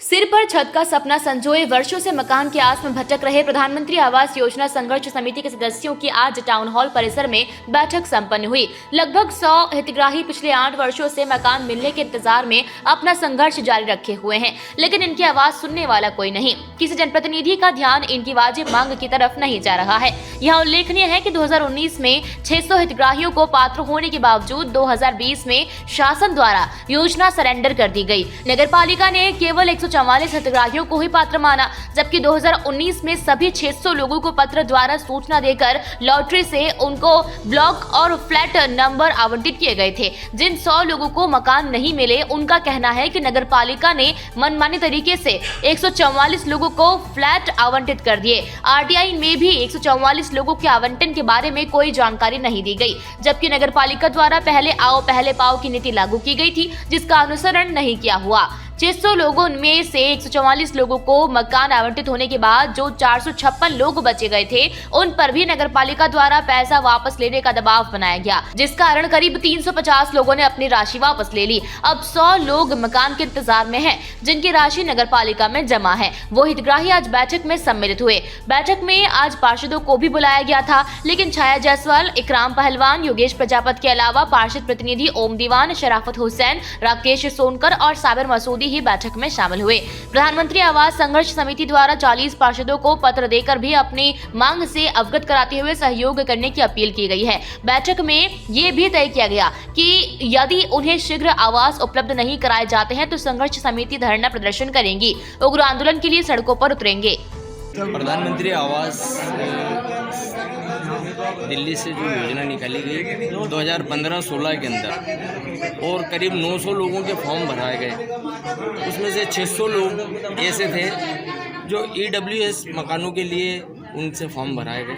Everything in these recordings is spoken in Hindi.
सिर पर छत का सपना संजोए वर्षों से मकान की आस में भटक रहे प्रधानमंत्री आवास योजना संघर्ष समिति के सदस्यों की आज टाउन हॉल परिसर में बैठक संपन्न हुई। लगभग 100 हितग्राही पिछले 8 वर्षों से मकान मिलने के इंतजार में अपना संघर्ष जारी रखे हुए हैं, लेकिन इनकी आवाज सुनने वाला कोई नहीं। किसी जनप्रतिनिधि का ध्यान इनकी वाजिब मांग की तरफ नहीं जा रहा है। यहाँ उल्लेखनीय है कि 2019 में 600 हितग्राहियों को पात्र होने के बावजूद 2020 में शासन द्वारा योजना सरेंडर कर दी गई। नगर पालिका ने केवल 144 हितग्राहियों को ही पात्र माना, जबकि 2019 में सभी 600 लोगों को पत्र द्वारा सूचना देकर लॉटरी से उनको ब्लॉक और फ्लैट नंबर आवंटित किए गए थे। जिन 100 लोगों को मकान नहीं मिले, उनका कहना है कि नगर पालिका ने मनमानी तरीके से 144 लोगों को फ्लैट आवंटित कर दिए। आरटीआई में भी 144 लोगों के आवंटन के बारे में कोई जानकारी नहीं दी गई, जबकि नगर पालिका द्वारा पहले आओ पहले पाओ की नीति लागू की गई थी, जिसका अनुसरण नहीं किया हुआ। 600 लोगों में से 144 लोगों को मकान आवंटित होने के बाद जो 456 लोग बचे गए थे, उन पर भी नगरपालिका द्वारा पैसा वापस लेने का दबाव बनाया गया, जिस कारण करीब 350 लोगों ने अपनी राशि वापस ले ली। अब 100 लोग मकान के इंतजार में हैं, जिनकी राशि नगरपालिका में जमा है। वो हितग्राही आज बैठक में सम्मिलित हुए। बैठक में आज पार्षदों को भी बुलाया गया था, लेकिन छाया जायसवाल, इकराम पहलवान, योगेश प्रजापत के अलावा पार्षद प्रतिनिधि ओम दीवान, शराफत हुसैन, राकेश सोनकर और साबिर मसूदी ही बैठक में शामिल हुए। प्रधानमंत्री आवास संघर्ष समिति द्वारा 40 पार्षदों को पत्र देकर भी अपनी मांग से अवगत कराते हुए सहयोग करने की अपील की गई है। बैठक में ये भी तय किया गया कि यदि उन्हें शीघ्र आवास उपलब्ध नहीं कराए जाते हैं तो संघर्ष समिति धरना प्रदर्शन करेंगी, उग्र आंदोलन के लिए सड़कों पर उतरेंगे। प्रधानमंत्री आवास दिल्ली से जो योजना निकाली गई 2015-16 के अंदर और करीब 900 लोगों के फॉर्म भराए गए। उसमें से 600 लोग ऐसे थे जो EWS मकानों के लिए उनसे फॉर्म भराए गए।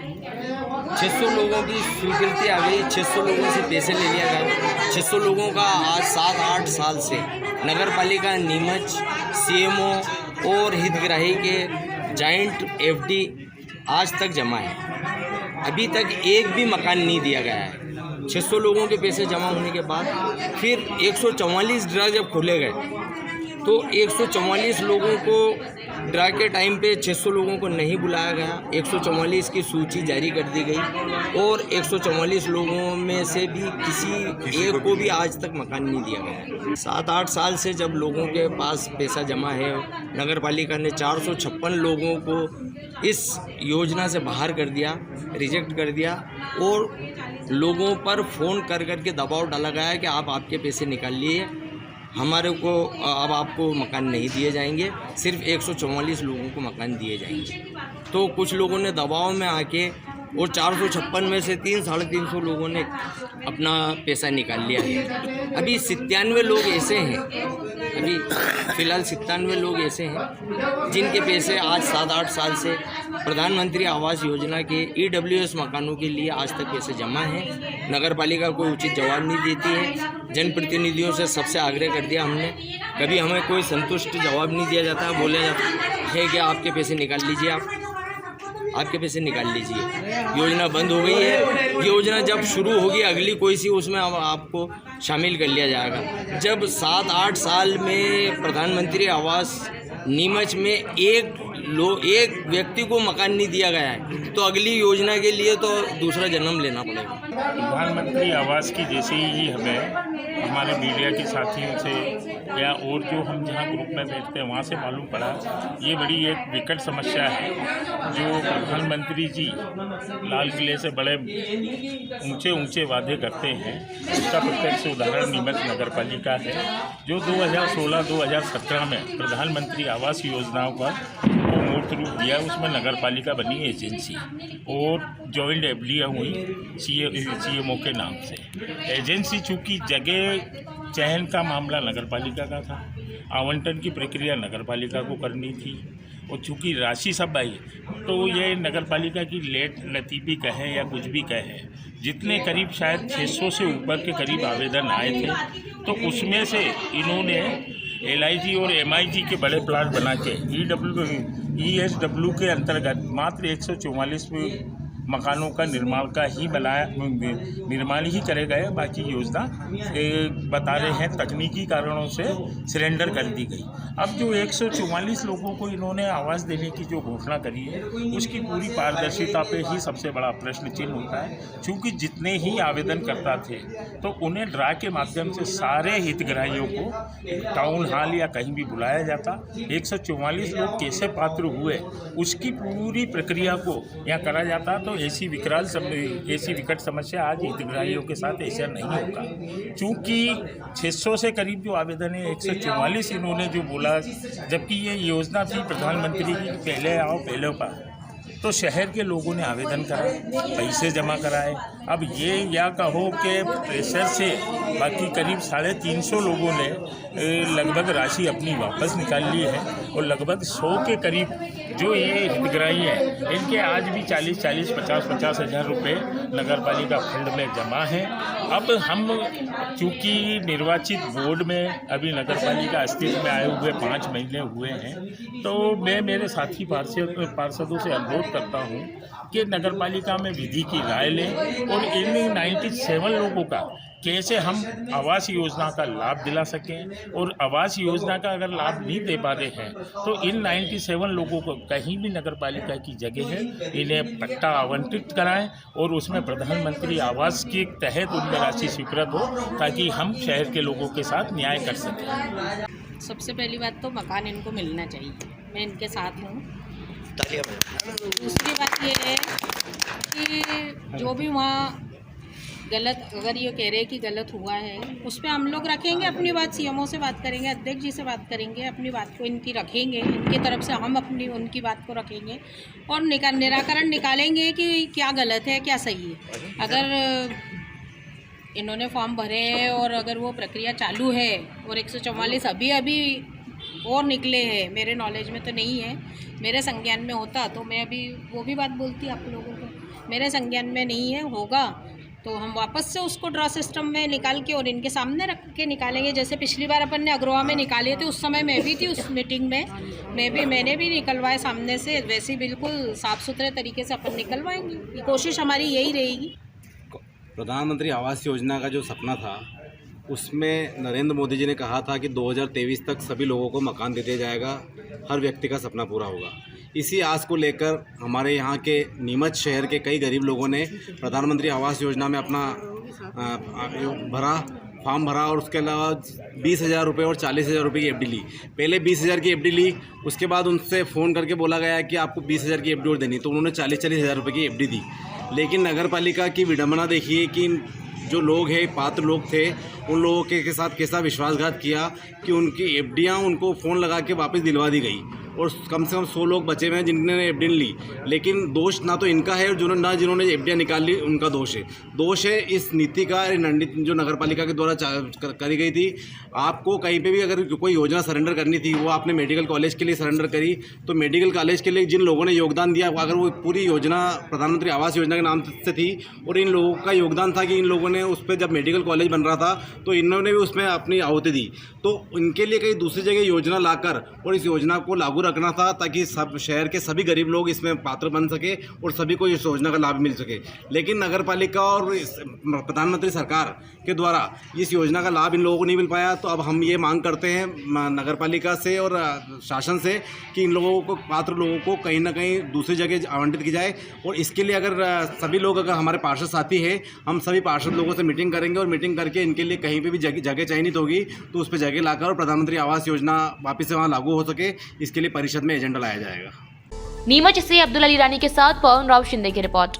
600 लोगों की स्वीकृति आ गई, 600 लोगों से पैसे ले लिया गया। 600 लोगों का आज 7-8 साल से नगर पालिका, नीमच, CMO और हितग्राही के जॉइंट FD आज तक जमा है। अभी तक एक भी मकान नहीं दिया गया है। 600 लोगों के पैसे जमा होने के बाद फिर 144 ड्रा जब खोले गए तो 144 लोगों को ड्रा के टाइम पे 600 लोगों को नहीं बुलाया गया। 144 की सूची जारी कर दी गई और 144 लोगों में से भी किसी एक को भी आज तक मकान नहीं दिया गया। 7-8 साल से जब लोगों के पास पैसा जमा है, नगर पालिका ने 456 लोगों को इस योजना से बाहर कर दिया, रिजेक्ट कर दिया और लोगों पर फ़ोन कर के दबाव डाला गया है कि आप आपके पैसे निकाल लिए, हमारे को अब आपको मकान नहीं दिए जाएंगे, सिर्फ 144 लोगों को मकान दिए जाएंगे। तो कुछ लोगों ने दबाव में आके और 456 में से 300-350 लोगों ने अपना पैसा निकाल लिया है। अभी 97 लोग ऐसे हैं, अभी फ़िलहाल 97 लोग ऐसे हैं जिनके पैसे आज 7-8 साल से प्रधानमंत्री आवास योजना के EWS मकानों के लिए आज तक पैसे जमा हैं। नगर पालिका कोई उचित जवाब नहीं देती है। जनप्रतिनिधियों से सबसे आग्रह कर दिया हमने, कभी हमें कोई संतुष्ट जवाब नहीं दिया जाता। बोला जाता है कि आपके पैसे निकाल लीजिए, आपके पैसे निकाल लीजिए। योजना बंद हो गई है। योजना जब शुरू होगी अगली कोई सी, उसमें आपको शामिल कर लिया जाएगा। जब 7-8 साल में प्रधानमंत्री आवास नीमच में एक व्यक्ति को मकान नहीं दिया गया है, तो अगली योजना के लिए तो दूसरा जन्म लेना पड़ेगा। प्रधानमंत्री आवास की जैसे ही हमें हमारे मीडिया के साथियों से या और जो हम जहाँ ग्रुप में बैठते हैं वहाँ से मालूम पड़ा, ये बड़ी एक विकट समस्या है। जो प्रधानमंत्री जी लाल किले से बड़े ऊंचे वादे करते हैं, उसका प्रत्यक्ष उदाहरण नीमच नगर पालिका है, जो 2016-2017 में प्रधानमंत्री आवास योजनाओं का मूर्त रूप दिया। उसमें नगर पालिका बनी एजेंसी और जॉइंट FD हुई CMO के नाम से। एजेंसी चूँकि जगह चयन का मामला नगर पालिका का था, आवंटन की प्रक्रिया नगर पालिका को करनी थी और चूँकि राशि सब आई तो ये नगर पालिका की लेट लतीफ़ी कहें या कुछ भी कहें, जितने करीब शायद 600 से ऊपर के करीब आवेदन आए थे, तो उसमें से इन्होंने LIG और MIG के बड़े प्लाट बना के ESW के अंतर्गत मात्र 144 मकानों का निर्माण ही करे गए। बाकी योजना बता रहे हैं तकनीकी कारणों से सिलेंडर कर दी गई। अब जो 144 लोगों को इन्होंने आवास देने की जो घोषणा करी है उसकी पूरी पारदर्शिता पे ही सबसे बड़ा प्रश्न चिन्ह होता है। क्योंकि जितने ही आवेदनकर्ता थे तो उन्हें ड्रा के माध्यम से सारे हितग्राहियों को टाउन हॉल या कहीं भी बुलाया जाता। 144 लोग कैसे पात्र हुए उसकी पूरी प्रक्रिया को यहाँ करा जाता। तो ऐसी विकट समस्या आज हितग्राहियों के साथ ऐसा नहीं होगा। चूँकि 600 से करीब जो आवेदन है 144 इन्होंने जो बोला, जबकि ये योजना थी प्रधानमंत्री की पहले आओ पहले पाओ। तो शहर के लोगों ने आवेदन कराए, पैसे जमा कराए। अब ये या कहो कि प्रेशर से बाकी करीब 350 लोगों ने लगभग राशि अपनी वापस निकाल ली है और लगभग 100 के करीब जो ये हितग्राही हैं इनके आज भी 40-40, 50-50 हज़ार रुपये नगर पालिका फंड में जमा है। अब हम चूँकि निर्वाचित बोर्ड में अभी नगर पालिका अस्तित्व में आए हुए 5 महीने हुए हैं, तो मैं मेरे साथी पार्षदों से अनुरोध करता हूँ कि नगर पालिका में विधि की राय लें और इन 97 लोगों का कैसे हम आवास योजना का लाभ दिला सकें। और आवास योजना का अगर लाभ नहीं दे पा रहे हैं तो इन 97 लोगों को कहीं भी नगर पालिका की जगह है इन्हें पट्टा आवंटित कराएं और उसमें प्रधानमंत्री आवास के तहत उनकी राशि स्वीकृत हो ताकि हम शहर के लोगों के साथ न्याय कर सकें। सबसे पहली बात तो मकान इनको मिलना चाहिए, मैं इनके साथ हूँ। दूसरी बात ये है कि जो भी वहाँ गलत, अगर ये कह रहे हैं कि गलत हुआ है उस पर हम लोग रखेंगे अपनी बात, सीएमओ से बात करेंगे, अध्यक्ष जी से बात करेंगे, अपनी बात को इनकी रखेंगे, इनकी तरफ से हम उनकी बात को रखेंगे और निराकरण निकालेंगे कि क्या गलत है क्या सही है। अगर इन्होंने फॉर्म भरे हैं और अगर वो प्रक्रिया चालू है और 144 अभी और निकले हैं, मेरे नॉलेज में तो नहीं है, मेरे संज्ञान में होता तो मैं अभी वो भी बात बोलती आप लोगों को। मेरे संज्ञान में नहीं है, होगा तो हम वापस से उसको ड्रॉ सिस्टम में निकाल के और इनके सामने रख के निकालेंगे। जैसे पिछली बार अपन ने अग्रवा में निकाले थे, उस समय मैं भी थी उस मीटिंग में, मैंने भी निकलवाए सामने से, वैसे ही बिल्कुल साफ़ सुथरे तरीके से अपन निकलवाएंगे। कोशिश हमारी यही रहेगी। प्रधानमंत्री आवास योजना का जो सपना था उसमें नरेंद्र मोदी जी ने कहा था कि 2023 तक सभी लोगों को मकान दे दिया जाएगा, हर व्यक्ति का सपना पूरा होगा। इसी आस को लेकर हमारे यहाँ के नीमच शहर के कई गरीब लोगों ने प्रधानमंत्री आवास योजना में अपना फॉर्म भरा और उसके अलावा 20,000 रुपये और 40,000 रुपये की एफडी ली। पहले 20,000 की एफडी ली, उसके बाद उनसे फ़ोन करके बोला गया कि आपको 20,000 की एफडी और देनी, तो उन्होंने 40,000 रुपये की एफडी दी। लेकिन नगर पालिका की विडंबना देखिए कि जो लोग हैं, पात्र लोग थे, उन लोगों के साथ कैसा विश्वासघात किया कि उनकी एफडियाँ उनको फ़ोन लगा के वापस दिलवा दी गई और कम से कम 100 लोग बचे हुए हैं जिन्होंने एफडी ली। लेकिन दोष ना तो इनका है और जिन्होंने एफडियाँ निकाल ली उनका दोष है इस नीति का, जो नगर पालिका के द्वारा करी गई थी। आपको कहीं पे भी अगर कोई योजना सरेंडर करनी थी, वो आपने मेडिकल कॉलेज के लिए सरेंडर करी, तो मेडिकल कॉलेज के लिए जिन लोगों ने योगदान दिया, अगर वो पूरी योजना प्रधानमंत्री आवास योजना के नाम से थी और इन लोगों का योगदान था कि इन लोगों ने उस पर, जब मेडिकल कॉलेज बन रहा था तो इन्होंने भी उसमें अपनी आहुति दी, तो इनके लिए कहीं दूसरी जगह योजना लाकर और इस योजना को लागू रखना था ताकि सब शहर के सभी गरीब लोग इसमें पात्र बन सके और सभी को इस योजना का लाभ मिल सके। लेकिन नगर पालिका और प्रधानमंत्री सरकार के द्वारा इस योजना का लाभ इन लोगों को नहीं मिल पाया। तो अब हम ये मांग करते हैं नगर पालिका से और शासन से कि इन लोगों को, पात्र लोगों को कहीं ना कहीं दूसरी जगह आवंटित की जाए। और इसके लिए अगर सभी लोग, अगर हमारे पार्षद साथी हैं, हम सभी पार्षद लोगों से मीटिंग करेंगे और मीटिंग करके इनके लिए कहीं पे भी जगह चयनित होगी तो उस पर जगह लाकर और प्रधानमंत्री आवास योजना वापस से वहाँ लागू हो सके, इसके लिए परिषद में एजेंडा लाया जाएगा। नीमच से अब्दुल अली रानी के साथ पवन राव शिंदे की रिपोर्ट।